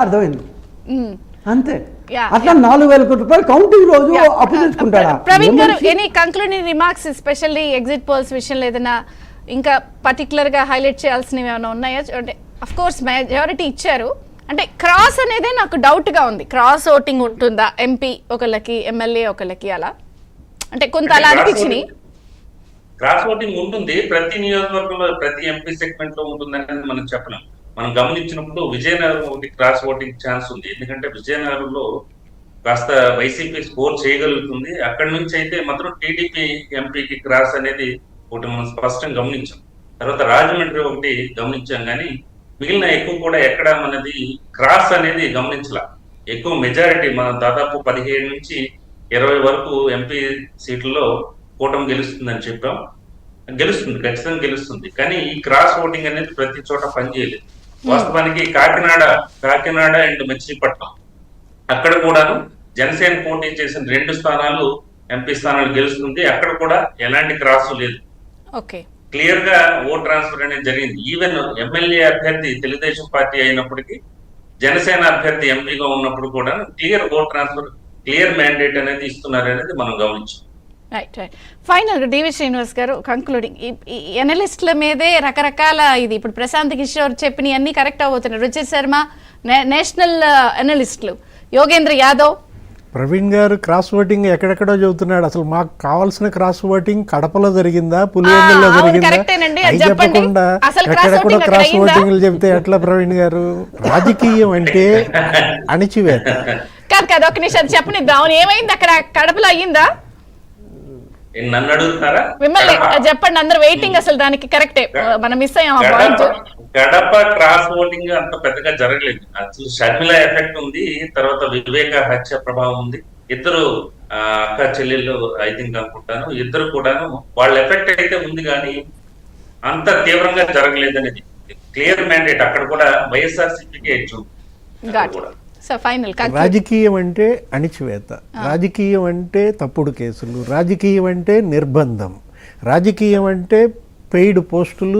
అర్థమైంది అంతే. అట్లా 4,000 కోట్ల రూపాయలు కౌంటింగ్ రోజు అప్పు తెచ్చుకుంటాడా? ప్రవీణ్ గారు, any concluding remarks, especially exit polls విషయంలో ఏదైనా ఇంకా పర్టికులర్ గా హైలైట్ చేయాల్సినవి ఏమైనా ఉన్నాయా? అంటే అఫ్ కోర్స్ మెజారిటీ ఇచ్చారు, అంటే క్రాస్ అనేదే నాకు డౌట్ గా ఉంది. క్రాస్ ఓటింగ్ ఉంటుందా ఎంపీ ఒకళ్ళకి, ఎమ్మెల్యే ఒకళ్ళకి, అలా అంటే కొంత అలా అనిపించింది. క్రాస్ ఓటింగ్ ఉంటుంది, ప్రతి నియోజకవర్గంలో ప్రతి ఎంపీ సెగ్మెంట్ లో ఉంటుందని మనం చెప్పలేం. మనం గమనించినప్పుడు విజయనగరం ఒకటి క్రాస్ ఓటింగ్ ఛాన్స్ ఉంది, ఎందుకంటే విజయనగరంలో కాస్త వైసీపీ స్కోర్ చేయగలుగుతుంది. అక్కడి నుంచి అయితే మాత్రం టీడీపీ ఎంపీకి క్రాస్ అనేది ఒకటి మనం స్పష్టంగా గమనించాం. తర్వాత రాజమండ్రి ఒకటి గమనించాం, కానీ మిగిలిన ఎక్కువ కూడా ఎక్కడ మనది క్రాస్ అనేది గమనించలా. ఎక్కువ మెజారిటీ మనం దాదాపు 17 నుంచి 20 వరకు ఎంపీ సీట్లలో కూటమి గెలుస్తుందని చెప్పాం. గెలుస్తుంది, ఖచ్చితంగా గెలుస్తుంది. కానీ ఈ క్రాస్ ఓటింగ్ అనేది ప్రతి చోట పనిచేయలేదు. వాస్తవానికి కాకినాడ అండ్ మచిలీపట్నం అక్కడ కూడాను జనసేన పోటీ చేసిన 2 స్థానాలు ఎంపీ స్థానాలు గెలుస్తుంది. అక్కడ కూడా ఎలాంటి క్రాస్ లేదు, క్లియర్ గా ఓట్ ట్రాన్స్ఫర్ అనేది జరిగింది. ఈవెన్ ఎమ్మెల్యే అభ్యర్థి తెలుగుదేశం పార్టీ అయినప్పటికీ జనసేన అభ్యర్థి ఎంపీగా ఉన్నప్పుడు కూడా clear vote transfer, clear mandate అనేది ఇస్తున్నారు అనేది మనం గమనించాం. రైట్ రైట్ ఫైనల్ డివి శ్రీనివాస్ గారు, కంక్లూడింగ్, ఈ ఎనలిస్టుల మీదే రకరకాల ఇది ఇప్పుడు ప్రశాంత్ కిషోర్ చెప్పిన అన్ని కరెక్ట్ అవుతున్నారు. రుచిర్ శర్మ నేషనల్ ఎనలిస్టులు, యోగేంద్ర యాదవ్, ప్రవీణ్ గారు క్రాస్ ఓటింగ్ ఎక్కడెక్కడో చెబుతున్నాడు. అసలు మాకు కావాల్సిన క్రాస్ ఓటింగ్ కడపలో జరిగిందా, పులివెందుల్లో జరిగిందా, చెప్పకుండా ఎక్కడెక్కడో క్రాస్ ఓటింగ్లు చెబితే ఎట్లా ప్రవీణ్ గారు? రాజకీయం అంటే అణిచివేత కాదు. ఒక నిమిషం చెప్పనిద్దాం, ఏమైంది అక్కడ కడపలో అయ్యిందా? నన్ను అడుగుతున్నారా? మిమ్మల్ని చెప్పండి, అందరు వెయిటింగ్. అసలు దానికి కరెక్టే, మనం మిస్ అయ్యాం ఆ పాయింట్. కడప క్రాస్ ఓటింగ్ అంత పెద్దగా జరగలేదు. అసలు షర్మిల ఎఫెక్ట్ ఉంది, తర్వాత వివేక హత్య ప్రభావం ఉంది. ఇద్దరు అక్క చెల్లెళ్ళు ఐ థింక్ అనుకుంటాను, ఇద్దరు కూడాను వాళ్ళ ఎఫెక్ట్ అయితే ఉంది, కానీ అంత తీవ్రంగా జరగలేదు అనేది క్లియర్ మ్యాండేట్. అక్కడ కూడా వైఎస్ఆర్సీపీకి హెచ్చు. రాజకీయం అంటే అణిచివేత, రాజకీయం అంటే తప్పుడు కేసులు, రాజకీయం అంటే నిర్బంధం, రాజకీయం అంటే పెయిడ్ పోస్టులు.